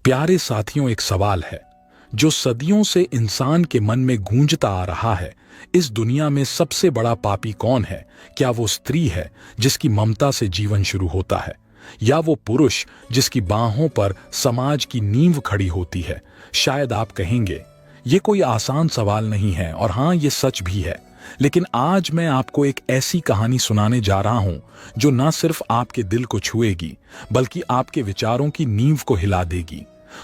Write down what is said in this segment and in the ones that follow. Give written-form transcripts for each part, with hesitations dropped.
प्यारे साथियों, एक सवाल है जो सदियों से इंसान के मन में गूंजता आ रहा है। इस दुनिया में सबसे बड़ा पापी कौन है? क्या वो स्त्री है जिसकी ममता से जीवन शुरू होता है, या वो पुरुष जिसकी बाहों पर समाज की नींव खड़ी होती है? शायद आप कहेंगे ये कोई आसान सवाल नहीं है, और हाँ, ये सच भी है। लेकिन आज मैं आपको एक ऐसी कहानी सुनाने जा रहा हूं जो न सिर्फ आपके दिल को छुएगी बल्कि आपके विचारों की नींव को हिला देगी।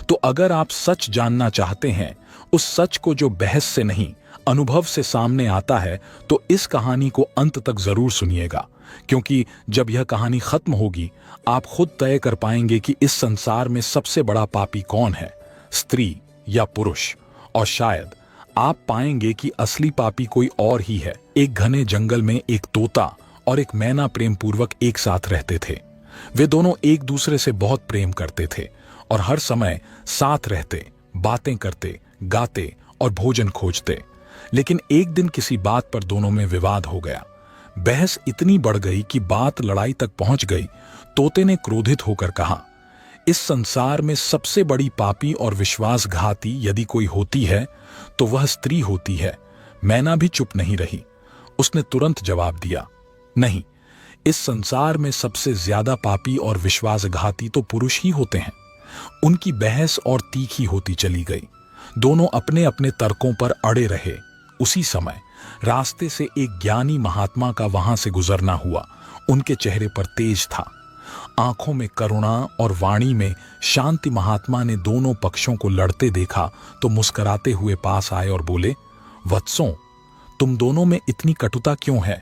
तो अगर आप सच जानना चाहते हैं, उस सच को जो बहस से नहीं अनुभव से सामने आता है, तो इस कहानी को अंत तक जरूर सुनिएगा, क्योंकि जब यह कहानी खत्म होगी आप खुद तय कर पाएंगे कि इस संसार में सबसे बड़ा पापी कौन है, स्त्री या पुरुष। और शायद आप पाएंगे कि असली पापी कोई और ही है। एक घने जंगल में एक तोता और एक मैना प्रेम पूर्वक एक साथ रहते थे। वे दोनों एक दूसरे से बहुत प्रेम करते थे और हर समय साथ रहते, बातें करते, गाते और भोजन खोजते। लेकिन एक दिन किसी बात पर दोनों में विवाद हो गया। बहस इतनी बढ़ गई कि बात लड़ाई तक पहुंच गई। तोते ने क्रोधित होकर कहा, इस संसार में सबसे बड़ी पापी और विश्वासघाती यदि कोई होती है तो वह स्त्री होती है। मैना भी चुप नहीं रही। उसने तुरंत जवाब दिया, नहीं, इस संसार में सबसे ज्यादा पापी और विश्वासघाती तो पुरुष ही होते हैं। उनकी बहस और तीखी होती चली गई। दोनों अपने अपने तर्कों पर अड़े रहे। उसी समय रास्ते से एक ज्ञानी महात्मा का वहां से गुजरना हुआ। उनके चेहरे पर तेज था, आंखों में करुणा और वाणी में शांति। महात्मा ने दोनों पक्षों को लड़ते देखा तो मुस्कुराते हुए पास आए और बोले, वत्सों, तुम दोनों में इतनी कटुता क्यों है?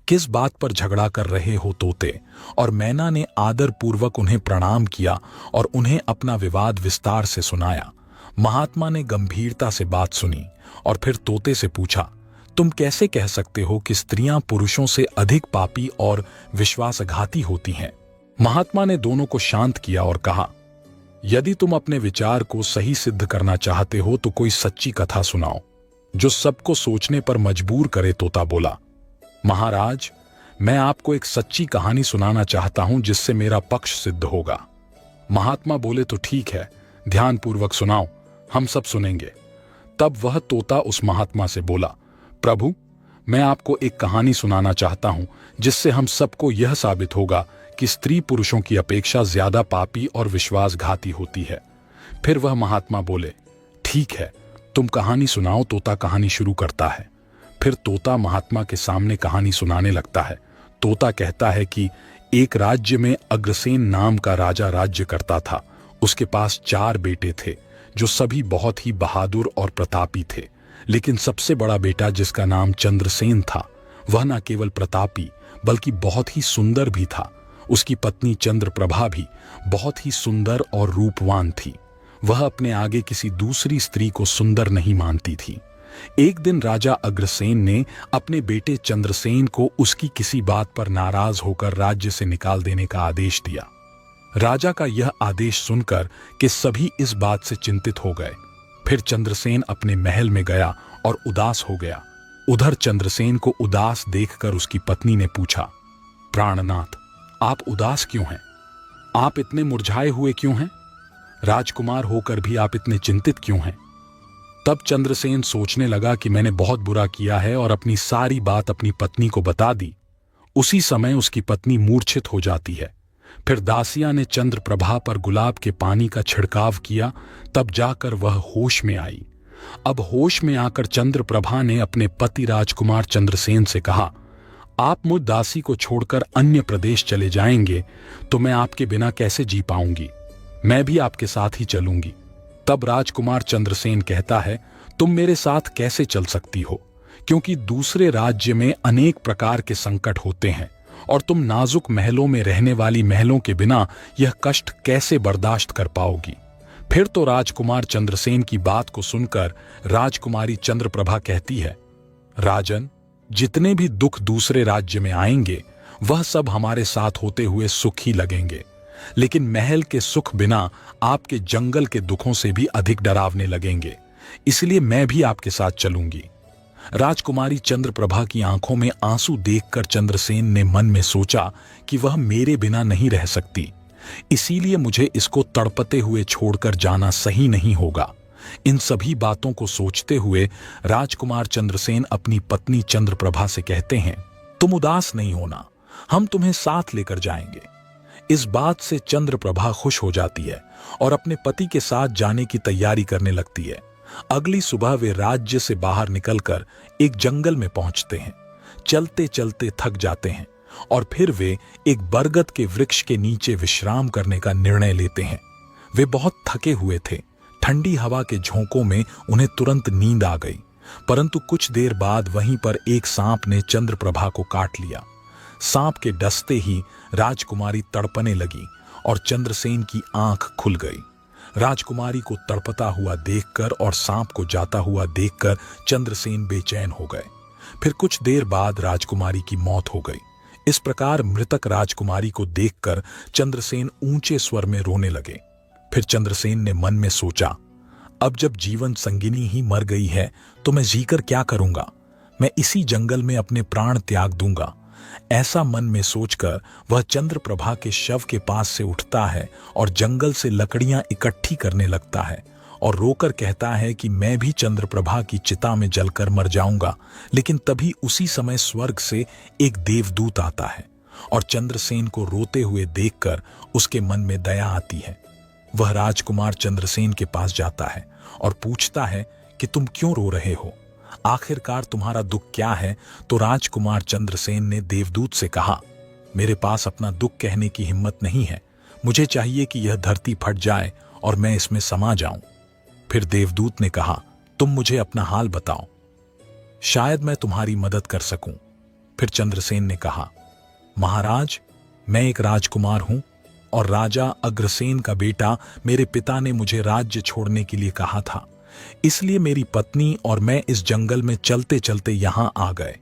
किस बात पर झगड़ा कर रहे हो तोते? और मैना ने आदर पूर्वक उन्हें प्रणाम किया और उन्हें अपना विवाद विस्तार से सुनाया। महात्मा ने गंभीरता से बात सुनी और फिर तोते से पूछा, तुम कैसे कह सकते हो कि स्त्रियां पुरुषों से अधिक पापी और विश्वासघाती होती हैं? महात्मा ने दोनों को शांत किया और कहा, यदि तुम अपने विचार को सही सिद्ध करना चाहते हो तो कोई सच्ची कथा सुनाओ जो सबको सोचने पर मजबूर करे। तोता बोला, महाराज, मैं आपको एक सच्ची कहानी सुनाना चाहता हूं जिससे मेरा पक्ष सिद्ध होगा। महात्मा बोले, तो ठीक है, ध्यानपूर्वक सुनाओ, हम सब सुनेंगे। तब वह तोता उस महात्मा से बोला, प्रभु, मैं आपको एक कहानी सुनाना चाहता हूं जिससे हम सबको यह साबित होगा कि स्त्री पुरुषों की अपेक्षा ज्यादा पापी और विश्वासघाती होती है। फिर वह महात्मा बोले, ठीक है, तुम कहानी सुनाओ। तोता कहानी शुरू करता है। फिर तोता महात्मा के सामने कहानी सुनाने लगता है। तोता कहता है कि एक राज्य में अग्रसेन नाम का राजा राज्य करता था। उसके पास 4 बेटे थे जो सभी बहुत ही बहादुर और प्रतापी थे। लेकिन सबसे बड़ा बेटा, जिसका नाम चंद्रसेन था, वह न केवल प्रतापी बल्कि बहुत ही सुंदर भी था। उसकी पत्नी चंद्रप्रभा भी बहुत ही सुंदर और रूपवान थी। वह अपने आगे किसी दूसरी स्त्री को सुंदर नहीं मानती थी। एक दिन राजा अग्रसेन ने अपने बेटे चंद्रसेन को उसकी किसी बात पर नाराज होकर राज्य से निकाल देने का आदेश दिया। राजा का यह आदेश सुनकर कि सभी इस बात से चिंतित हो गए। फिर चंद्रसेन अपने महल में गया और उदास हो गया। उधर चंद्रसेन को उदास देखकर उसकी पत्नी ने पूछा, प्राणनाथ, आप उदास क्यों हैं? आप इतने मुरझाए हुए क्यों हैं? राजकुमार होकर भी आप इतने चिंतित क्यों हैं? तब चंद्रसेन सोचने लगा कि मैंने बहुत बुरा किया है और अपनी सारी बात अपनी पत्नी को बता दी। उसी समय उसकी पत्नी मूर्छित हो जाती है। फिर दासिया ने चंद्रप्रभा पर गुलाब के पानी का छिड़काव किया, तब जाकर वह होश में आई। अब होश में आकर चंद्रप्रभा ने अपने पति राजकुमार चंद्रसेन से कहा, आप मुझ दासी को छोड़कर अन्य प्रदेश चले जाएंगे तो मैं आपके बिना कैसे जी पाऊंगी? मैं भी आपके साथ ही चलूंगी। तब राजकुमार चंद्रसेन कहता है, तुम मेरे साथ कैसे चल सकती हो? क्योंकि दूसरे राज्य में अनेक प्रकार के संकट होते हैं और तुम नाजुक महलों में रहने वाली महलों के बिना यह कष्ट कैसे बर्दाश्त कर पाओगी? फिर तो राजकुमार चंद्रसेन की बात को सुनकर राजकुमारी चंद्रप्रभा कहती है, राजन, जितने भी दुख दूसरे राज्य में आएंगे वह सब हमारे साथ होते हुए सुख ही लगेंगे, लेकिन महल के सुख बिना आपके जंगल के दुखों से भी अधिक डरावने लगेंगे। इसलिए मैं भी आपके साथ चलूंगी। राजकुमारी चंद्रप्रभा की आंखों में आंसू देखकर चंद्रसेन ने मन में सोचा कि वह मेरे बिना नहीं रह सकती। इसीलिए मुझे इसको तड़पते हुए छोड़कर जाना सही नहीं होगा। इन सभी बातों को सोचते हुए राजकुमार चंद्रसेन अपनी पत्नी चंद्रप्रभा से कहते हैं, तुम उदास नहीं होना, हम तुम्हें साथ लेकर जाएंगे। इस बात से चंद्रप्रभा खुश हो जाती है और अपने पति के साथ जाने की तैयारी करने लगती है। अगली सुबह वे राज्य से बाहर निकलकर एक जंगल में पहुंचते हैं। चलते चलते थक जाते हैं और फिर वे एक बरगद के वृक्ष के नीचे विश्राम करने का निर्णय लेते हैं। वे बहुत थके हुए थे। ठंडी हवा के झोंकों में उन्हें तुरंत नींद आ गई, परंतु कुछ देर बाद वहीं पर एक सांप ने चंद्रप्रभा को काट लिया। सांप के डसते ही राजकुमारी तड़पने लगी और चंद्रसेन की आंख खुल गई। राजकुमारी को तड़पता हुआ देखकर और सांप को जाता हुआ देखकर चंद्रसेन बेचैन हो गए। फिर कुछ देर बाद राजकुमारी की मौत हो गई। इस प्रकार मृतक राजकुमारी को देखकर चंद्रसेन ऊंचे स्वर में रोने लगे। फिर चंद्रसेन ने मन में सोचा, अब जब जीवन संगिनी ही मर गई है तो मैं जीकर क्या करूंगा? मैं इसी जंगल में अपने प्राण त्याग दूंगा। ऐसा मन में सोचकर वह चंद्रप्रभा के शव के पास से उठता है और जंगल से लकड़ियां इकट्ठी करने लगता है और रोकर कहता है कि मैं भी चंद्रप्रभा की चिता में जलकर मर जाऊंगा। लेकिन तभी उसी समय स्वर्ग से एक देवदूत आता है और चंद्रसेन को रोते हुए देखकर उसके मन में दया आती है। वह राजकुमार चंद्रसेन के पास जाता है और पूछता है कि तुम क्यों रो रहे हो? आखिरकार तुम्हारा दुख क्या है? तो राजकुमार चंद्रसेन ने देवदूत से कहा, मेरे पास अपना दुख कहने की हिम्मत नहीं है। मुझे चाहिए कि यह धरती फट जाए और मैं इसमें समा जाऊं। फिर देवदूत ने कहा, तुम मुझे अपना हाल बताओ, शायद मैं तुम्हारी मदद कर सकूं। फिर चंद्रसेन ने कहा, महाराज, मैं एक राजकुमार हूं और राजा अग्रसेन का बेटा मेरे पिता ने मुझे राज्य छोड़ने के लिए कहा था। इसलिए मेरी पत्नी और मैं इस जंगल में चलते चलते यहां आ गए।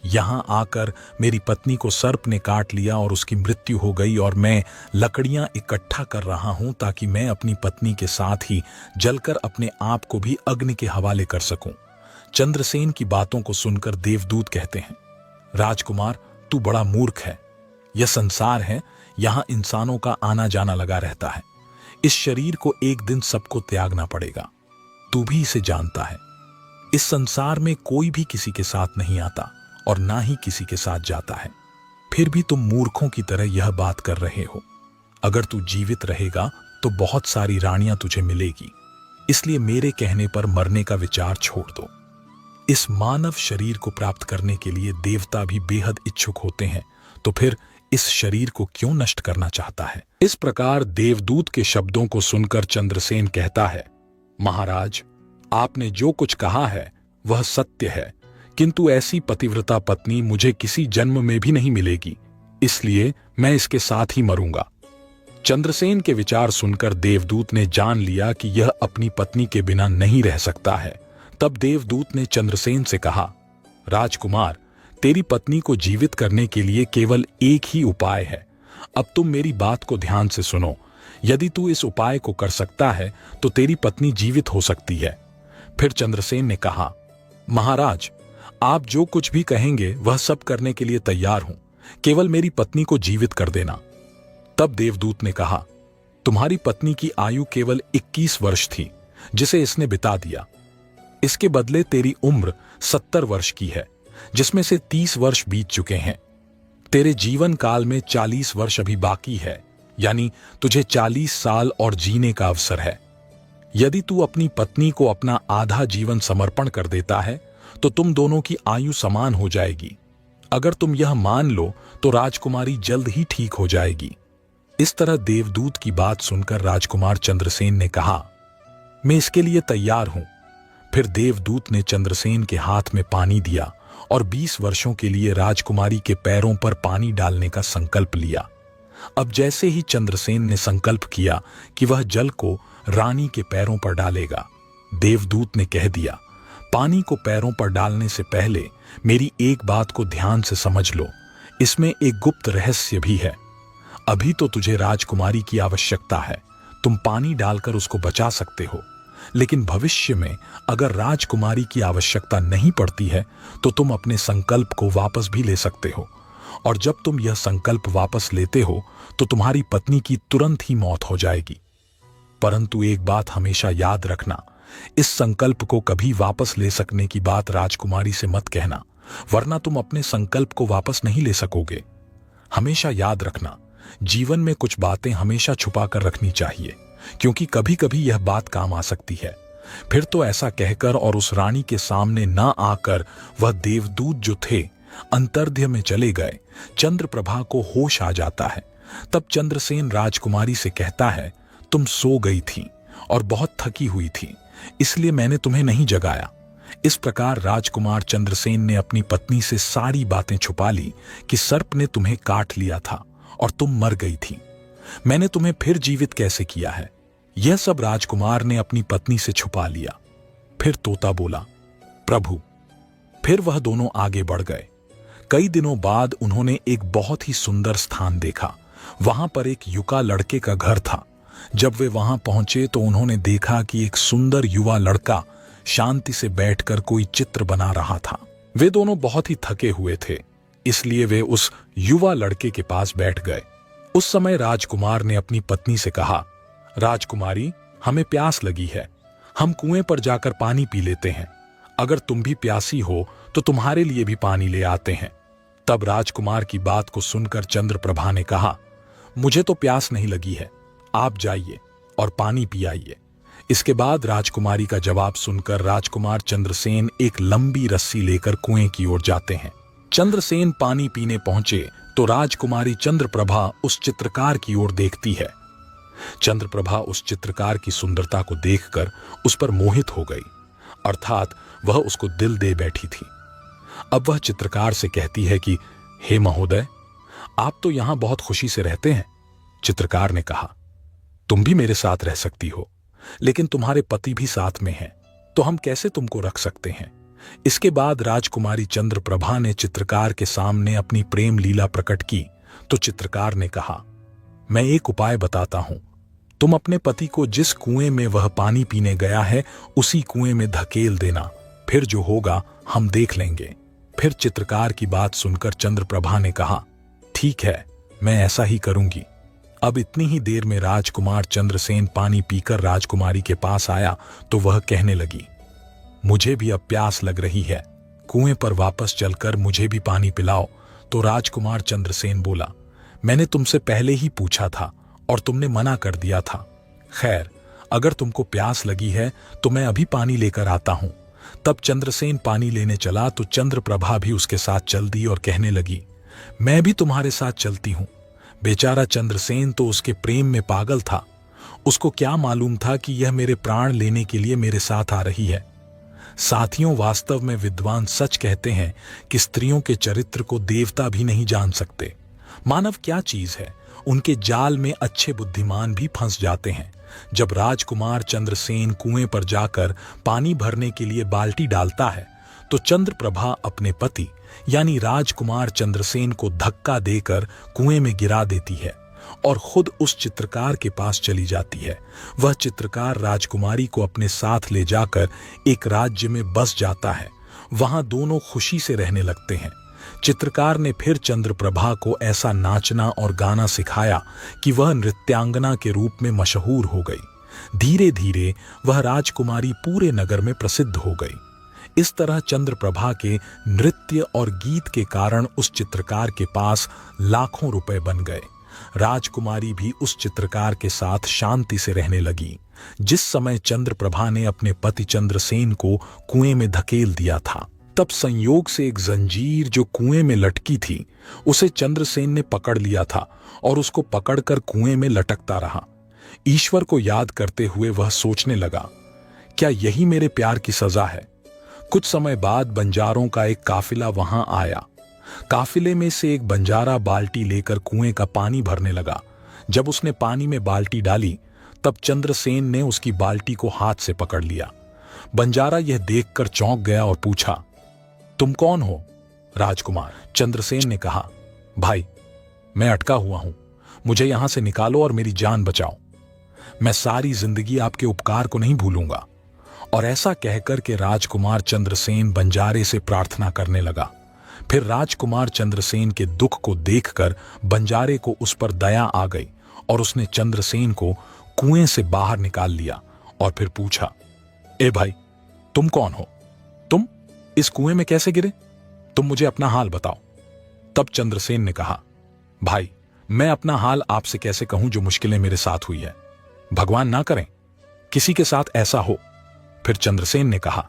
यहां आकर मेरी पत्नी को सर्प ने काट लिया और उसकी मृत्यु हो गई और मैं लकड़ियां इकट्ठा कर रहा हूं ताकि मैं अपनी पत्नी के साथ ही जलकर अपने आप को भी अग्नि के हवाले कर सकूं। चंद्रसेन की बातों को सुनकर देवदूत कहते हैं, राजकुमार, तू बड़ा मूर्ख है। यह संसार है, यहां इंसानों का आना जाना लगा रहता है। इस शरीर को एक दिन सबको त्यागना पड़ेगा। तू भी इसे जानता है। इस संसार में कोई भी किसी के साथ नहीं आता और ना ही किसी के साथ जाता है। फिर भी तुम मूर्खों की तरह यह बात कर रहे हो। अगर तू जीवित रहेगा तो बहुत सारी रानियां तुझे मिलेगी, इसलिए मेरे कहने पर मरने का विचार छोड़ दो। इस मानव शरीर को प्राप्त करने के लिए देवता भी बेहद इच्छुक होते हैं, तो फिर इस शरीर को क्यों नष्ट करना चाहता है? इस प्रकार देवदूत के शब्दों को सुनकर चंद्रसेन कहता है, महाराज, आपने जो कुछ कहा है वह सत्य है, किंतु ऐसी पतिव्रता पत्नी मुझे किसी जन्म में भी नहीं मिलेगी, इसलिए मैं इसके साथ ही मरूंगा। चंद्रसेन के विचार सुनकर देवदूत ने जान लिया कि यह अपनी पत्नी के बिना नहीं रह सकता है। तब देवदूत ने चंद्रसेन से कहा, राजकुमार, तेरी पत्नी को जीवित करने के लिए केवल एक ही उपाय है। अब तुम मेरी बात को ध्यान से सुनो। यदि तू इस उपाय को कर सकता है तो तेरी पत्नी जीवित हो सकती है। फिर चंद्रसेन ने कहा, महाराज, आप जो कुछ भी कहेंगे वह सब करने के लिए तैयार हूं, केवल मेरी पत्नी को जीवित कर देना। तब देवदूत ने कहा, तुम्हारी पत्नी की आयु केवल 21 वर्ष थी, जिसे इसने बिता दिया। इसके बदले तेरी उम्र 70 वर्ष की है, जिसमें से 30 वर्ष बीत चुके हैं। तेरे जीवन काल में 40 वर्ष अभी बाकी है, यानी तुझे 40 साल और जीने का अवसर है। यदि तू अपनी पत्नी को अपना आधा जीवन समर्पण कर देता है तो तुम दोनों की आयु समान हो जाएगी। अगर तुम यह मान लो तो राजकुमारी जल्द ही ठीक हो जाएगी। इस तरह देवदूत की बात सुनकर राजकुमार चंद्रसेन ने कहा, मैं इसके लिए तैयार हूं। फिर देवदूत ने चंद्रसेन के हाथ में पानी दिया और 20 वर्षों के लिए राजकुमारी के पैरों पर पानी डालने का संकल्प लिया। अब जैसे ही चंद्रसेन ने संकल्प किया कि वह जल को रानी के पैरों पर डालेगा, देवदूत ने कह दिया, पानी को पैरों पर डालने से पहले मेरी एक बात को ध्यान से समझ लो। इसमें एक गुप्त रहस्य भी है। अभी तो तुझे राजकुमारी की आवश्यकता है, तुम पानी डालकर उसको बचा सकते हो, लेकिन भविष्य में अगर राजकुमारी की आवश्यकता नहीं पड़ती है तो तुम अपने संकल्प को वापस भी ले सकते हो और जब तुम यह संकल्प वापस लेते हो तो तुम्हारी पत्नी की तुरंत ही मौत हो जाएगी। परंतु एक बात हमेशा याद रखना, इस संकल्प को कभी वापस ले सकने की बात राजकुमारी से मत कहना, वरना तुम अपने संकल्प को वापस नहीं ले सकोगे। हमेशा याद रखना, जीवन में कुछ बातें हमेशा छुपा कर रखनी चाहिए, क्योंकि कभी कभी यह बात काम आ सकती है। फिर तो ऐसा कहकर और उस रानी के सामने ना आकर वह देवदूत जो थे अंतर्ध्य में चले गए। चंद्रप्रभा को होश आ जाता है। तब चंद्रसेन राजकुमारी से कहता है, तुम सो गई थी और बहुत थकी हुई थी, इसलिए मैंने तुम्हें नहीं जगाया। इस प्रकार राजकुमार चंद्रसेन ने अपनी पत्नी से सारी बातें छुपा ली कि सर्प ने तुम्हें काट लिया था और तुम मर गई थी। मैंने तुम्हें फिर जीवित कैसे किया है, यह सब राजकुमार ने अपनी पत्नी से छुपा लिया। फिर तोता बोला, प्रभु। फिर वह दोनों आगे बढ़ गए। कई दिनों बाद उन्होंने एक बहुत ही सुंदर स्थान देखा। वहां पर एक युवा लड़के का घर था। जब वे वहां पहुंचे तो उन्होंने देखा कि एक सुंदर युवा लड़का शांति से बैठकर कोई चित्र बना रहा था। वे दोनों बहुत ही थके हुए थे, इसलिए वे उस युवा लड़के के पास बैठ गए। उस समय राजकुमार ने अपनी पत्नी से कहा, राजकुमारी, हमें प्यास लगी है, हम कुएं पर जाकर पानी पी लेते हैं। अगर तुम भी प्यासी हो तो तुम्हारे लिए भी पानी ले आते हैं। तब राजकुमार की बात को सुनकर चंद्रप्रभा ने कहा, मुझे तो प्यास नहीं लगी है, आप जाइए और पानी पी आइए। इसके बाद राजकुमारी का जवाब सुनकर राजकुमार चंद्रसेन एक लंबी रस्सी लेकर कुएं की ओर जाते हैं। चंद्रसेन पानी पीने पहुंचे तो राजकुमारी चंद्रप्रभा उस चित्रकार की ओर देखती है। चंद्रप्रभा उस चित्रकार की सुंदरता को देखकर उस पर मोहित हो गई, अर्थात वह उसको दिल दे बैठी थी। अब वह चित्रकार से कहती है कि हे महोदय, आप तो यहां बहुत खुशी से रहते हैं। चित्रकार ने कहा, तुम भी मेरे साथ रह सकती हो, लेकिन तुम्हारे पति भी साथ में हैं, तो हम कैसे तुमको रख सकते हैं। इसके बाद राजकुमारी चंद्रप्रभा ने चित्रकार के सामने अपनी प्रेम लीला प्रकट की तो चित्रकार ने कहा, मैं एक उपाय बताता हूं, तुम अपने पति को जिस कुएं में वह पानी पीने गया है उसी कुएं में धकेल देना, फिर जो होगा हम देख लेंगे। फिर चित्रकार की बात सुनकर चंद्रप्रभा ने कहा, ठीक है, मैं ऐसा ही करूंगी। अब इतनी ही देर में राजकुमार चंद्रसेन पानी पीकर राजकुमारी के पास आया तो वह कहने लगी, मुझे भी अब प्यास लग रही है, कुएं पर वापस चलकर मुझे भी पानी पिलाओ। तो राजकुमार चंद्रसेन बोला, मैंने तुमसे पहले ही पूछा था और तुमने मना कर दिया था। खैर, अगर तुमको प्यास लगी है तो मैं अभी पानी लेकर आता हूं। तब चंद्रसेन पानी लेने चला तो चंद्रप्रभा भी उसके साथ चल दी और कहने लगी, मैं भी तुम्हारे साथ चलती हूं। बेचारा चंद्रसेन तो उसके प्रेम में पागल था। उसको क्या मालूम था कि यह मेरे प्राण लेने के लिए मेरे साथ आ रही है। साथियों, वास्तव में विद्वान सच कहते हैं कि स्त्रियों के चरित्र को देवता भी नहीं जान सकते। मानव क्या चीज है, उनके जाल में अच्छे बुद्धिमान भी फंस जाते हैं। जब राजकुमार चंद्रसेन कुएं पर जाकर पानी भरने के लिए बाल्टी डालता है तो चंद्रप्रभा अपने पति यानी राजकुमार चंद्रसेन को धक्का देकर कुएं में गिरा देती है और खुद उस चित्रकार के पास चली जाती है। वह चित्रकार राजकुमारी को अपने साथ ले जाकर एक राज्य में बस जाता है। वहां दोनों खुशी से रहने लगते हैं। चित्रकार ने फिर चंद्रप्रभा को ऐसा नाचना और गाना सिखाया कि वह नृत्यांगना के रूप में मशहूर हो गई। धीरे धीरे वह राजकुमारी पूरे नगर में प्रसिद्ध हो गई। इस तरह चंद्रप्रभा के नृत्य और गीत के कारण उस चित्रकार के पास लाखों रुपए बन गए। राजकुमारी भी उस चित्रकार के साथ शांति से रहने लगी। जिस समय चंद्रप्रभा ने अपने पति चंद्रसेन को कुएं में धकेल दिया था, तब संयोग से एक जंजीर जो कुएं में लटकी थी उसे चंद्रसेन ने पकड़ लिया था और उसको पकड़कर कुएं में लटकता रहा। ईश्वर को याद करते हुए वह सोचने लगा, क्या यही मेरे प्यार की सजा है। कुछ समय बाद बंजारों का एक काफिला वहां आया। काफिले में से एक बंजारा बाल्टी लेकर कुएं का पानी भरने लगा। जब उसने पानी में बाल्टी डाली तब चंद्रसेन ने उसकी बाल्टी को हाथ से पकड़ लिया। बंजारा यह देखकर चौंक गया और पूछा, तुम कौन हो? राजकुमार चंद्रसेन ने कहा, भाई, मैं अटका हुआ हूं, मुझे यहां से निकालो और मेरी जान बचाओ। मैं सारी जिंदगी आपके उपकार को नहीं भूलूंगा। और ऐसा कहकर के राजकुमार चंद्रसेन बंजारे से प्रार्थना करने लगा। फिर राजकुमार चंद्रसेन के दुख को देखकर बंजारे को उस पर दया आ गई और उसने चंद्रसेन को कुएं से बाहर निकाल लिया और फिर पूछा, ए भाई, तुम कौन हो? तुम इस कुएं में कैसे गिरे? तुम मुझे अपना हाल बताओ। तब चंद्रसेन ने कहा, भाई, मैं अपना हाल आपसे कैसे कहूं जो मुश्किलें मेरे साथ हुई है। भगवान ना करें किसी के साथ ऐसा हो। फिर चंद्रसेन ने कहा,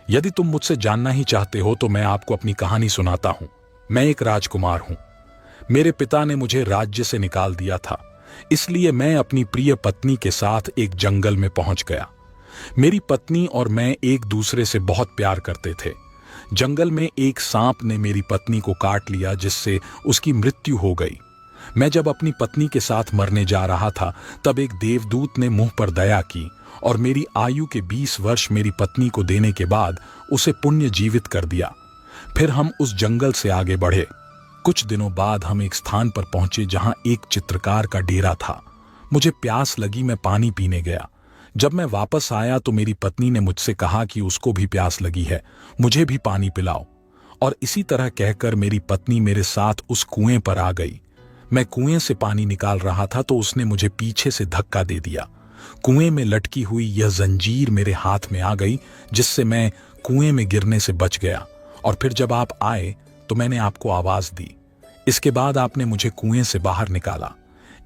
यदि तुम मुझसे जानना ही चाहते हो तो मैं आपको अपनी कहानी सुनाता हूं। मैं एक राजकुमार हूं। मेरे पिता ने मुझे राज्य से निकाल दिया था, इसलिए मैं अपनी प्रिय पत्नी के साथ एक जंगल में पहुंच गया। मेरी पत्नी और मैं एक दूसरे से बहुत प्यार करते थे। जंगल में एक सांप ने मेरी पत्नी को काट लिया, जिससे उसकी मृत्यु हो गई। मैं जब अपनी पत्नी के साथ मरने जा रहा था तब एक देवदूत ने मुंह पर दया की और मेरी आयु के 20 वर्ष मेरी पत्नी को देने के बाद उसे पुण्य जीवित कर दिया। फिर हम उस जंगल से आगे बढ़े। कुछ दिनों बाद हम एक स्थान पर पहुंचे जहां एक चित्रकार का डेरा था। मुझे प्यास लगी, मैं पानी पीने गया। जब मैं वापस आया तो मेरी पत्नी ने मुझसे कहा कि उसको भी प्यास लगी है, मुझे भी पानी पिलाओ। और इसी तरह कहकर मेरी पत्नी मेरे साथ उस कुएं पर आ गई। मैं कुएं से पानी निकाल रहा था तो उसने मुझे पीछे से धक्का दे दिया। कुएं में लटकी हुई यह जंजीर मेरे हाथ में आ गई, जिससे मैं कुएं में गिरने से बच गया। और फिर जब आप आए तो मैंने आपको आवाज दी। इसके बाद आपने मुझे कुएं से बाहर निकाला।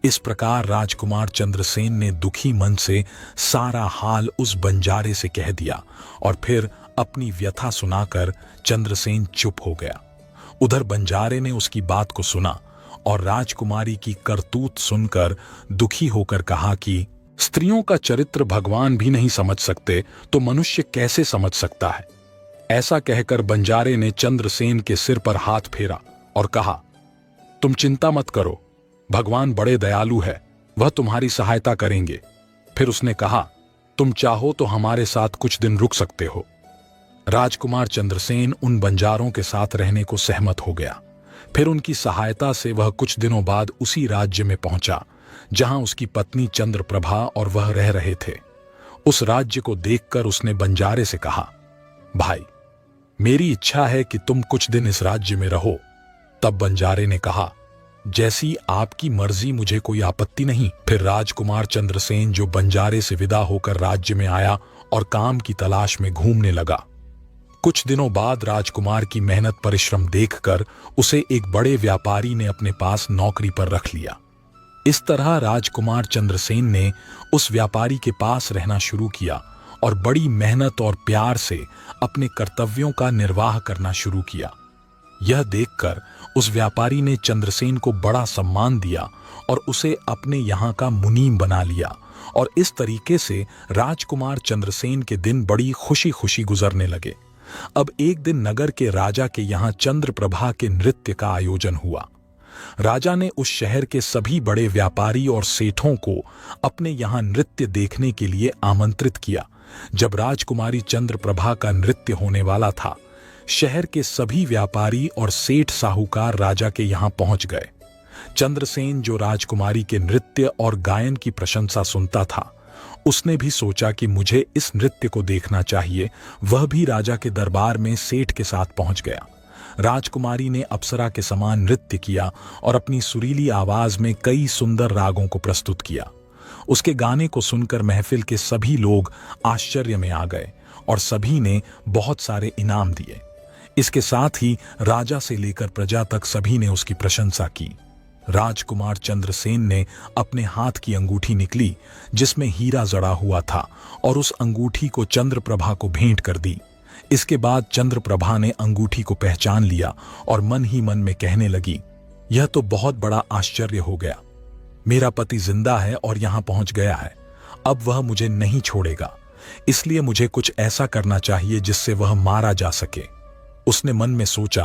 इस प्रकार राजकुमार चंद्रसेन ने दुखी मन से सारा हाल उस बंजारे से कह दिया और फिर अपनी व्यथा सुनाकर चंद्रसेन चुप हो गया। उधर बंजारे ने उसकी बात को सुना और राजकुमारी की करतूत सुनकर दुखी होकर कहा कि स्त्रियों का चरित्र भगवान भी नहीं समझ सकते तो मनुष्य कैसे समझ सकता है। ऐसा कहकर बंजारे ने चंद्रसेन के सिर पर हाथ फेरा और कहा, तुम चिंता मत करो, भगवान बड़े दयालु है, वह तुम्हारी सहायता करेंगे। फिर उसने कहा, तुम चाहो तो हमारे साथ कुछ दिन रुक सकते हो। राजकुमार चंद्रसेन उन बंजारों के साथ रहने को सहमत हो गया। फिर उनकी सहायता से वह कुछ दिनों बाद उसी राज्य में पहुंचा जहां उसकी पत्नी चंद्रप्रभा और वह रह रहे थे। उस राज्य को देखकर उसने बंजारे से कहा, भाई, मेरी इच्छा है कि तुम कुछ दिन इस राज्य में रहो। तब बंजारे ने कहा, जैसी आपकी मर्जी, मुझे कोई आपत्ति नहीं। फिर राजकुमार चंद्रसेन जो बंजारे से विदा होकर राज्य में आया और काम की तलाश में घूमने लगा। कुछ दिनों बाद राजकुमार की मेहनत परिश्रम देखकर उसे एक बड़े व्यापारी ने अपने पास नौकरी पर रख लिया। इस तरह राजकुमार चंद्रसेन ने उस व्यापारी के पास रहना शुरू किया और बड़ी मेहनत और प्यार से अपने कर्तव्यों का निर्वाह करना शुरू किया। यह देखकर उस व्यापारी ने चंद्रसेन को बड़ा सम्मान दिया और उसे अपने यहाँ का मुनीम बना लिया। और इस तरीके से राजकुमार चंद्रसेन के दिन बड़ी खुशी खुशी गुजरने लगे। अब एक दिन नगर के राजा के यहाँ चंद्रप्रभा के नृत्य का आयोजन हुआ। राजा ने उस शहर के सभी बड़े व्यापारी और सेठों को अपने यहाँ नृत्य देखने के लिए आमंत्रित किया। जब राजकुमारी चंद्रप्रभा का नृत्य होने वाला था, शहर के सभी व्यापारी और सेठ साहूकार राजा के यहाँ पहुंच गए। चंद्रसेन जो राजकुमारी के नृत्य और गायन की प्रशंसा सुनता था, उसने भी सोचा कि मुझे इस नृत्य को देखना चाहिए। वह भी राजा के दरबार में सेठ के साथ पहुंच गया। राजकुमारी ने अप्सरा के समान नृत्य किया और अपनी सुरीली आवाज में कई सुंदर रागों को प्रस्तुत किया। उसके गाने को सुनकर महफिल के सभी लोग आश्चर्य में आ गए और सभी ने बहुत सारे इनाम दिए। इसके साथ ही राजा से लेकर प्रजा तक सभी ने उसकी प्रशंसा की। राजकुमार चंद्रसेन ने अपने हाथ की अंगूठी निकली जिसमें हीरा जड़ा हुआ था और उस अंगूठी को चंद्रप्रभा को भेंट कर दी। इसके बाद चंद्रप्रभा ने अंगूठी को पहचान लिया और मन ही मन में कहने लगी, यह तो बहुत बड़ा आश्चर्य हो गया। मेरा पति जिंदा है और यहां पहुंच गया है। अब वह मुझे नहीं छोड़ेगा, इसलिए मुझे कुछ ऐसा करना चाहिए जिससे वह मारा जा सके। उसने मन में सोचा,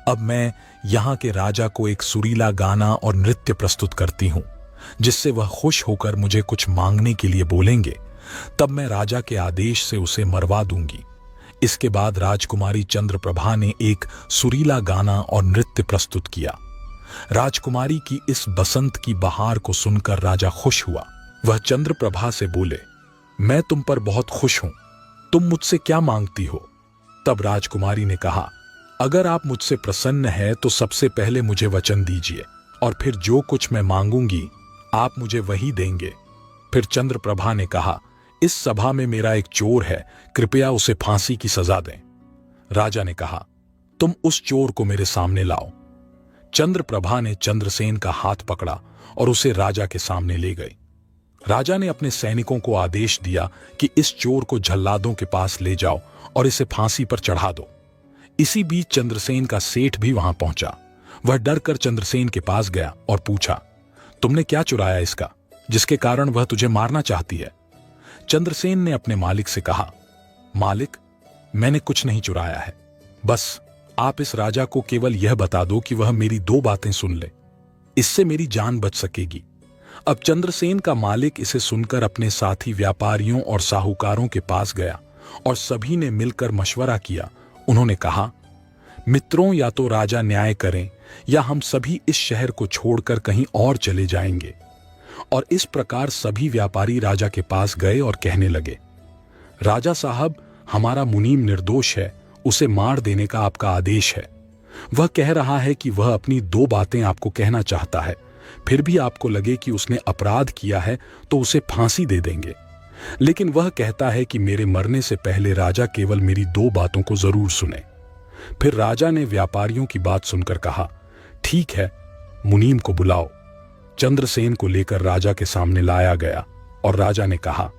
अब मैं यहाँ के राजा को एक सुरीला गाना और नृत्य प्रस्तुत करती हूँ जिससे वह खुश होकर मुझे कुछ मांगने के लिए बोलेंगे। तब मैं राजा के आदेश से उसे मरवा दूंगी। इसके बाद राजकुमारी चंद्रप्रभा ने एक सुरीला गाना और नृत्य प्रस्तुत किया। राजकुमारी की इस बसंत की बहार को सुनकर राजा खुश हुआ। वह चंद्रप्रभा से बोले, मैं तुम पर बहुत खुश हूं, तुम मुझसे क्या मांगती हो? तब राजकुमारी ने कहा, अगर आप मुझसे प्रसन्न हैं तो सबसे पहले मुझे वचन दीजिए, और फिर जो कुछ मैं मांगूंगी आप मुझे वही देंगे। फिर चंद्रप्रभा ने कहा, इस सभा में मेरा एक चोर है, कृपया उसे फांसी की सजा दें। राजा ने कहा, तुम उस चोर को मेरे सामने लाओ। चंद्रप्रभा ने चंद्रसेन का हाथ पकड़ा और उसे राजा के सामने ले गई। राजा ने अपने सैनिकों को आदेश दिया कि इस चोर को जल्लादों के पास ले जाओ और इसे फांसी पर चढ़ा दो। इसी बीच चंद्रसेन का सेठ भी वहां पहुंचा। वह डरकर चंद्रसेन के पास गया और पूछा, तुमने क्या चुराया इसका, जिसके कारण वह तुझे मारना चाहती है? चंद्रसेन ने अपने मालिक से कहा, मालिक, मैंने कुछ नहीं चुराया है, बस आप इस राजा को केवल यह बता दो कि वह मेरी 2 बातें सुन ले, इससे मेरी जान बच सकेगी। अब चंद्रसेन का मालिक इसे सुनकर अपने साथी व्यापारियों और साहूकारों के पास गया और सभी ने मिलकर मशवरा किया। उन्होंने कहा, मित्रों, या तो राजा न्याय करें या हम सभी इस शहर को छोड़कर कहीं और चले जाएंगे। और इस प्रकार सभी व्यापारी राजा के पास गए और कहने लगे, राजा साहब, हमारा मुनीम निर्दोष है, उसे मार देने का आपका आदेश है। वह कह रहा है कि वह अपनी 2 बातें आपको कहना चाहता है, फिर भी आपको लगे कि उसने अपराध किया है तो उसे फांसी दे देंगे। लेकिन वह कहता है कि मेरे मरने से पहले राजा केवल मेरी 2 बातों को जरूर सुने। फिर राजा ने व्यापारियों की बात सुनकर कहा, ठीक है, मुनीम को बुलाओ। चंद्रसेन को लेकर राजा के सामने लाया गया और राजा ने कहा,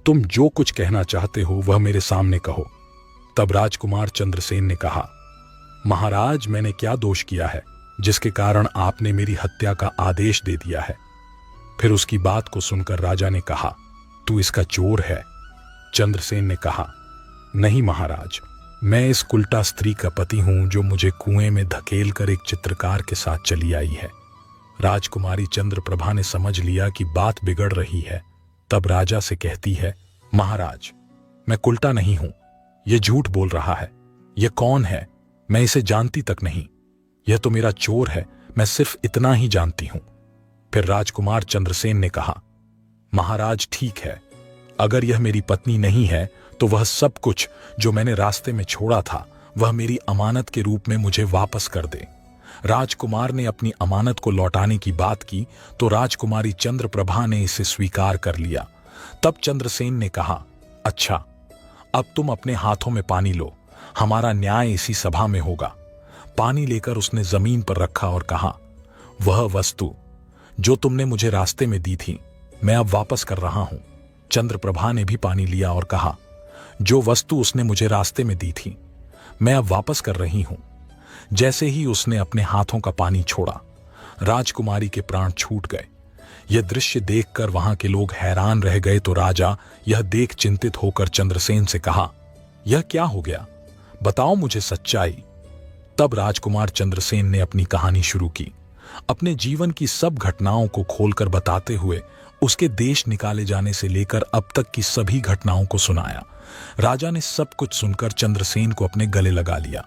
तुम जो कुछ कहना चाहते हो वह मेरे सामने कहो। तब राजकुमार चंद्रसेन ने कहा, महाराज, मैंने क्या दोष किया है जिसके कारण आपने मेरी हत्या का आदेश दे दिया है? फिर उसकी बात को सुनकर राजा ने कहा, तू इसका चोर है। चंद्रसेन ने कहा, नहीं महाराज, मैं इस कुल्टा स्त्री का पति हूं जो मुझे कुएं में धकेल कर एक चित्रकार के साथ चली आई है। राजकुमारी चंद्रप्रभा ने समझ लिया कि बात बिगड़ रही है। तब राजा से कहती है, महाराज, मैं कुल्टा नहीं हूं, यह झूठ बोल रहा है। यह कौन है? मैं इसे जानती तक नहीं। यह तो मेरा चोर है, मैं सिर्फ इतना ही जानती हूं। फिर राजकुमार चंद्रसेन ने कहा, महाराज, ठीक है, अगर यह मेरी पत्नी नहीं है तो वह सब कुछ जो मैंने रास्ते में छोड़ा था वह मेरी अमानत के रूप में मुझे वापस कर दे। राजकुमार ने अपनी अमानत को लौटाने की बात की तो राजकुमारी चंद्रप्रभा ने इसे स्वीकार कर लिया। तब चंद्रसेन ने कहा, अच्छा, अब तुम अपने हाथों में पानी लो, हमारा न्याय इसी सभा में होगा। पानी लेकर उसने जमीन पर रखा और कहा, वह वस्तु जो तुमने मुझे रास्ते में दी थी मैं अब वापस कर रहा हूं। चंद्रप्रभा ने भी पानी लिया और कहा, जो वस्तु उसने मुझे रास्ते में दी थी मैं अब वापस कर रही हूं। जैसे ही उसने अपने हाथों का पानी छोड़ा, राजकुमारी के प्राण छूट गए। यह दृश्य देखकर वहां के लोग हैरान रह गए तो राजा यह देख चिंतित होकर चंद्रसेन से कहा, यह क्या हो गया, बताओ मुझे सच्चाई। तब राजकुमार चंद्रसेन ने अपनी कहानी शुरू की, अपने जीवन की सब घटनाओं को खोलकर बताते हुए उसके देश निकाले जाने से लेकर अब तक की सभी घटनाओं को सुनाया। राजा ने सब कुछ सुनकर चंद्रसेन को अपने गले लगा लिया।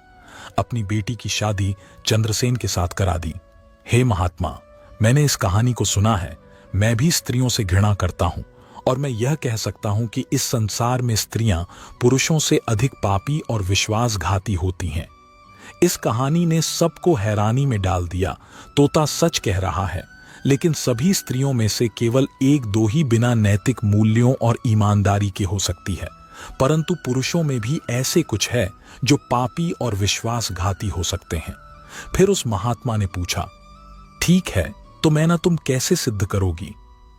अपनी बेटी की शादी चंद्रसेन के साथ करा दी। हे महात्मा, मैंने इस कहानी को सुना है। मैं भी स्त्रियों से घृणा करता हूं और मैं यह कह सकता हूं कि इस संसार में स्त्रियां पुरुषों से अधिक पापी और विश्वासघाती होती हैं। इस कहानी ने सबको हैरानी में डाल दिया। तोता सच कह रहा है, लेकिन सभी स्त्रियों में से केवल 1-2 ही बिना नैतिक मूल्यों और ईमानदारी के हो सकती है, परंतु पुरुषों में भी ऐसे कुछ है जो पापी और विश्वासघाती हो सकते हैं। फिर उस महात्मा ने पूछा, ठीक है, तो मैना तुम कैसे सिद्ध करोगी?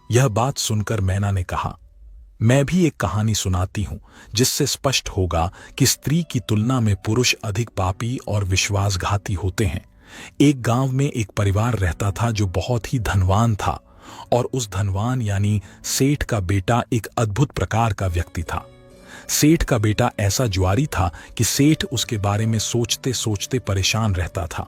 यह बात सुनकर मैना ने कहा, मैं भी एक कहानी सुनाती हूं जिससे स्पष्ट होगा कि स्त्री की तुलना में पुरुष अधिक पापी और विश्वासघाती होते हैं। एक गांव में एक परिवार रहता था जो बहुत ही धनवान था, और उस धनवान यानी सेठ का बेटा एक अद्भुत प्रकार का व्यक्ति था। सेठ का बेटा ऐसा जुआरी था कि सेठ उसके बारे में सोचते सोचते परेशान रहता था।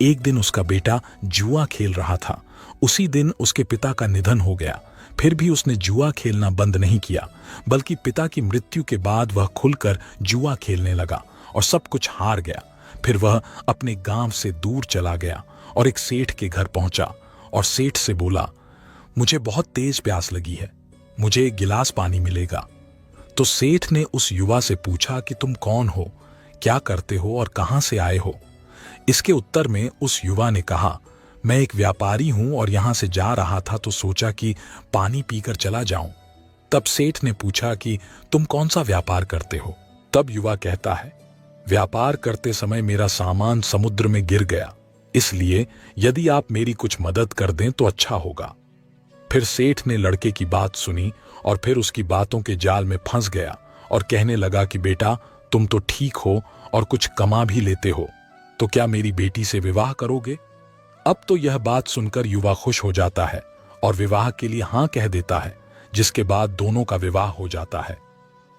एक दिन उसका बेटा जुआ खेल रहा था। उसी दिन उसके पिता का निधन हो गया। फिर भी उसने जुआ खेलना बंद नहीं किया, बल्कि पिता की मृत्यु के बाद वह खुलकर जुआ खेलने लगा और सब कुछ हार गया। फिर वह अपने गांव से दूर चला गया और एक सेठ के घर पहुंचा और सेठ से बोला, मुझे बहुत तेज प्यास लगी है, मुझे एक गिलास पानी मिलेगा? तो सेठ ने उस युवा से पूछा कि तुम कौन हो, क्या करते हो और कहां से आए हो? इसके उत्तर में उस युवा ने कहा, मैं एक व्यापारी हूं और यहां से जा रहा था तो सोचा कि पानी पीकर चला जाऊं। तब सेठ ने पूछा कि तुम कौन सा व्यापार करते हो? तब युवा कहता है, व्यापार करते समय मेरा सामान समुद्र में गिर गया, इसलिए यदि आप मेरी कुछ मदद कर दें तो अच्छा होगा। फिर सेठ ने लड़के की बात सुनी और फिर उसकी बातों के जाल में फंस गया और कहने लगा कि बेटा, तुम तो ठीक हो और कुछ कमा भी लेते हो, तो क्या मेरी बेटी से विवाह करोगे? अब तो यह बात सुनकर युवा खुश हो जाता है और विवाह के लिए हां कह देता है, जिसके बाद दोनों का विवाह हो जाता है।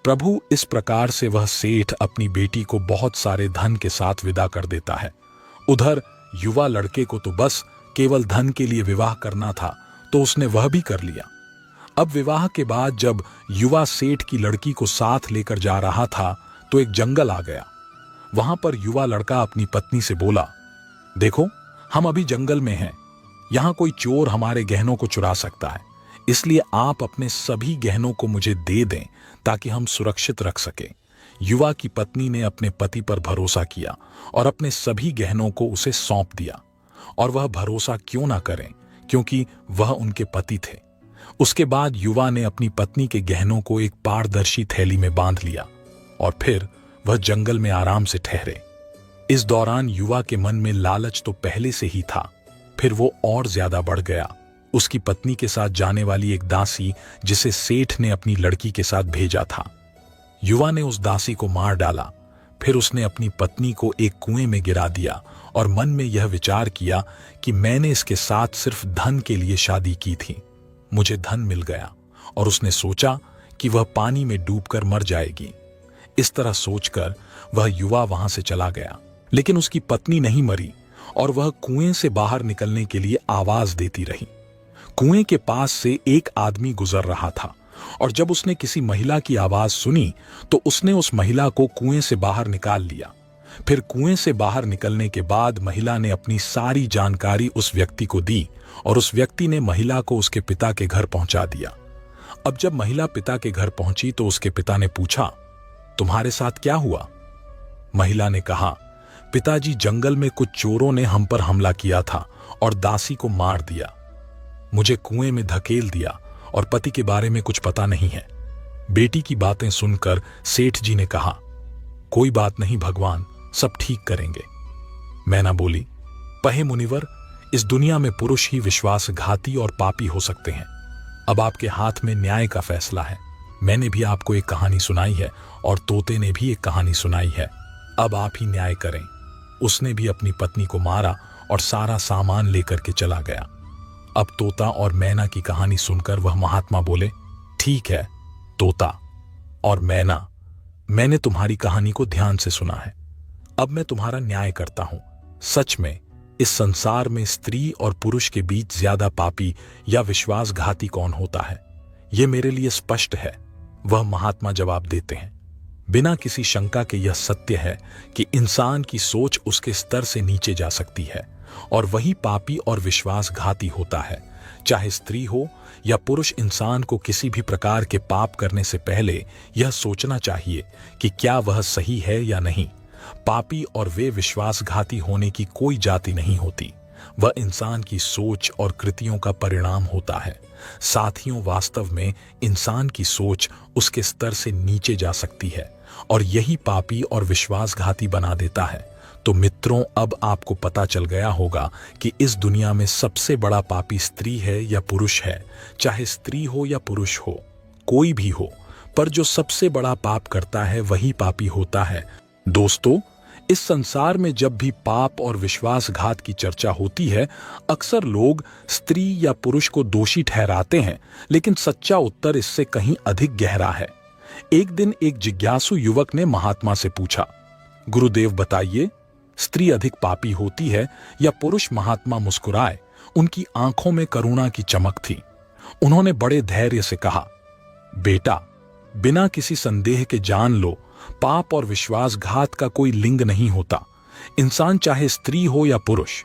प्रभु, इस प्रकार से वह सेठ अपनी बेटी को बहुत सारे धन के साथ विदा कर देता है। उधर युवा लड़के को तो बस केवल धन के लिए विवाह करना था, तो उसने वह भी कर लिया। अब विवाह के बाद जब युवा सेठ की लड़की को साथ लेकर जा रहा था तो एक जंगल आ गया। वहां पर युवा लड़का अपनी पत्नी से बोला, देखो, हम अभी जंगल में हैं, यहां कोई चोर हमारे गहनों को चुरा सकता है, इसलिए आप अपने सभी गहनों को मुझे दे दें ताकि हम सुरक्षित रख सकें। युवा की पत्नी ने अपने पति पर भरोसा किया और अपने सभी गहनों को उसे सौंप दिया। और वह भरोसा क्यों ना करें, क्योंकि वह उनके पति थे। उसके बाद युवा ने अपनी पत्नी के गहनों को एक पारदर्शी थैली में बांध लिया और फिर वह जंगल में आराम से ठहरे। इस दौरान युवा के मन में लालच तो पहले से ही था, फिर वो और ज्यादा बढ़ गया। उसकी पत्नी के साथ जाने वाली एक दासी जिसे सेठ ने अपनी लड़की के साथ भेजा था, युवा ने उस दासी को मार डाला। फिर उसने अपनी पत्नी को एक कुएं में गिरा दिया और मन में यह विचार किया कि मैंने इसके साथ सिर्फ धन के लिए शादी की थी, मुझे धन मिल गया। और उसने सोचा कि वह पानी में डूबकर मर जाएगी। इस तरह सोचकर वह युवा वहां से चला गया, लेकिन उसकी पत्नी नहीं मरी और वह कुएं से बाहर निकलने के लिए आवाज देती रही। कुएं के पास से एक आदमी गुजर रहा था और जब उसने किसी महिला की आवाज सुनी तो उसने उस महिला को कुएं से बाहर निकाल लिया। फिर कुएं से बाहर निकलने के बाद महिला ने अपनी सारी जानकारी उस व्यक्ति को दी और उस व्यक्ति ने महिला को उसके पिता के घर पहुंचा दिया। अब जब महिला पिता के घर पहुंची तो उसके पिता ने पूछा, तुम्हारे साथ क्या हुआ? महिला ने कहा, पिताजी, जंगल में कुछ चोरों ने हम पर हमला किया था और दासी को मार दिया, मुझे कुएं में धकेल दिया और पति के बारे में कुछ पता नहीं है। बेटी की बातें सुनकर सेठ जी ने कहा, कोई बात नहीं भगवान, सब ठीक करेंगे। मैना बोली, पहे मुनिवर, इस दुनिया में पुरुष ही विश्वासघाती और पापी हो सकते हैं। अब आपके हाथ में न्याय का फैसला है। मैंने भी आपको एक कहानी सुनाई है और तोते ने भी एक कहानी सुनाई है, अब आप ही न्याय करें। उसने भी अपनी पत्नी को मारा और सारा सामान लेकर के चला गया। अब तोता और मैना की कहानी सुनकर वह महात्मा बोले, ठीक है तोता और मैना, मैंने तुम्हारी कहानी को ध्यान से सुना है, अब मैं तुम्हारा न्याय करता हूं। सच में इस संसार में स्त्री और पुरुष के बीच ज्यादा पापी या विश्वासघाती कौन होता है, यह मेरे लिए स्पष्ट है। वह महात्मा जवाब देते हैं, बिना किसी शंका के यह सत्य है कि इंसान की सोच उसके स्तर से नीचे जा सकती है और वही पापी और विश्वासघाती होता है। चाहे स्त्री हो या पुरुष, इंसान को किसी भी प्रकार के पाप करने से पहले यह सोचना चाहिए कि क्या वह सही है या नहीं। पापी और वे विश्वासघाती होने की कोई जाति नहीं होती, वह इंसान की सोच और कृतियों का परिणाम होता है। साथियों, वास्तव में इंसान की सोच उसके स्तर से नीचे जा सकती है और यही पापी और विश्वासघाती बना देता है। तो मित्रों, अब आपको पता चल गया होगा कि इस दुनिया में सबसे बड़ा पापी स्त्री है या पुरुष है। चाहे स्त्री हो या पुरुष हो, कोई भी हो, पर जो सबसे बड़ा पाप करता है वही पापी होता है। दोस्तों, इस संसार में जब भी पाप और विश्वासघात की चर्चा होती है, अक्सर लोग स्त्री या पुरुष को दोषी ठहराते हैं, लेकिन सच्चा उत्तर इससे कहीं अधिक गहरा है। एक दिन एक जिज्ञासु युवक ने महात्मा से पूछा, गुरुदेव बताइए, स्त्री अधिक पापी होती है या पुरुष? महात्मा मुस्कुराए, उनकी आंखों में करुणा की चमक थी। उन्होंने बड़े धैर्य से कहा, बेटा, बिना किसी संदेह के जान लो, पाप और विश्वासघात का कोई लिंग नहीं होता। इंसान चाहे स्त्री हो या पुरुष,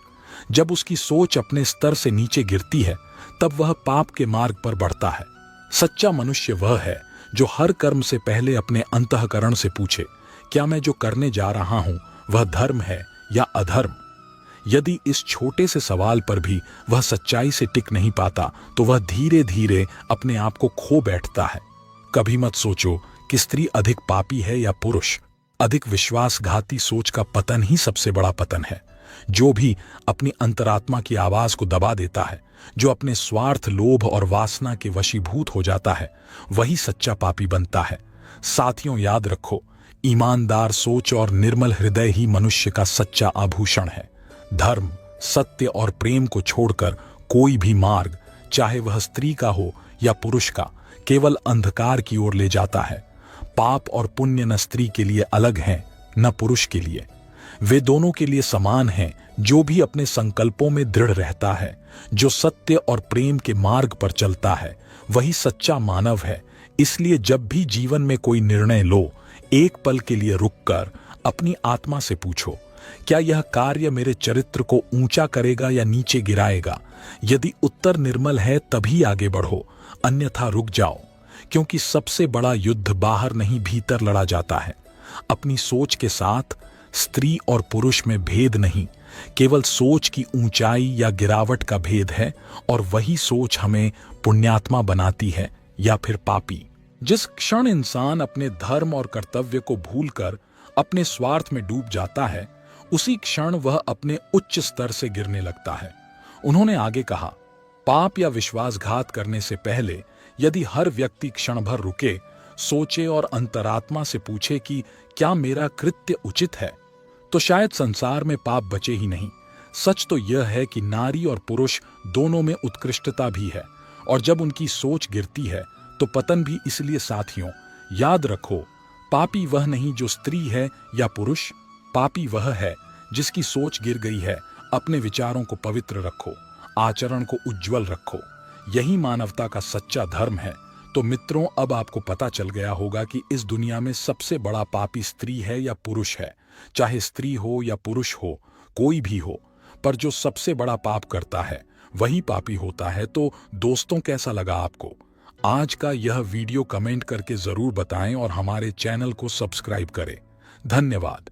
जब उसकी सोच अपने स्तर से नीचे गिरती है तब वह पाप के मार्ग पर बढ़ता है। सच्चा मनुष्य वह है जो हर कर्म से पहले अपने अंतःकरण से पूछे, क्या मैं जो करने जा रहा हूं वह धर्म है या अधर्म? यदि इस छोटे से सवाल पर भी वह सच्चाई से टिक नहीं पाता तो वह धीरे धीरे अपने आप को खो बैठता है। कभी मत सोचो कि स्त्री अधिक पापी है या पुरुष। अधिक विश्वासघाती सोच का पतन ही सबसे बड़ा पतन है। जो भी अपनी अंतरात्मा की आवाज को दबा देता है, जो अपने स्वार्थ, लोभ और वासना के वशीभूत हो जाता है, वही सच्चा पापी बनता है। साथियों, याद रखो, ईमानदार सोच और निर्मल हृदय ही मनुष्य का सच्चा आभूषण है। धर्म, सत्य और प्रेम को छोड़कर कोई भी मार्ग, चाहे वह स्त्री का हो या पुरुष का, केवल अंधकार की ओर ले जाता है। पाप और पुण्य न स्त्री के लिए अलग हैं, न पुरुष के लिए। वे दोनों के लिए समान हैं। जो भी अपने संकल्पों में दृढ़ रहता है, जो सत्य और प्रेम के मार्ग पर चलता है, वही सच्चा मानव है। इसलिए जब भी जीवन में कोई निर्णय लो, एक पल के लिए रुककर अपनी आत्मा से पूछो, क्या यह कार्य मेरे चरित्र को ऊंचा करेगा या नीचे गिराएगा? यदि उत्तर निर्मल है तभी आगे बढ़ो, अन्यथा रुक जाओ। क्योंकि सबसे बड़ा युद्ध बाहर नहीं, भीतर लड़ा जाता है। अपनी सोच के साथ स्त्री और पुरुष में भेद नहीं, केवल सोच की ऊंचाई या गिरावट का भेद है, और वही सोच हमें पुण्यात्मा बनाती है या फिर पापी। जिस क्षण इंसान अपने धर्म और कर्तव्य को भूलकर अपने स्वार्थ में डूब जाता है, उसी क्षण वह अपने उच्च स्तर से गिरने लगता है। उन्होंने आगे कहा, पाप या विश्वासघात करने से पहले यदि हर व्यक्ति क्षण भर रुके, सोचे और अंतरात्मा से पूछे कि क्या मेरा कृत्य उचित है, तो शायद संसार में पाप बचे ही नहीं। सच तो यह है कि नारी और पुरुष दोनों में उत्कृष्टता भी है, और जब उनकी सोच गिरती है तो पतन भी। इसलिए साथियों, याद रखो, पापी वह नहीं जो स्त्री है या पुरुष, पापी वह है जिसकी सोच गिर गई है। अपने विचारों को पवित्र रखो, आचरण को उज्जवल रखो। यही मानवता का सच्चा धर्म है। तो मित्रों, अब आपको पता चल गया होगा कि इस दुनिया में सबसे बड़ा पापी स्त्री है या पुरुष है। चाहे स्त्री हो या पुरुष हो, कोई भी हो, पर जो सबसे बड़ा पाप करता है वही पापी होता है। तो दोस्तों, कैसा लगा आपको आज का यह वीडियो? कमेंट करके जरूर बताएं और हमारे चैनल को सब्सक्राइब करें। धन्यवाद।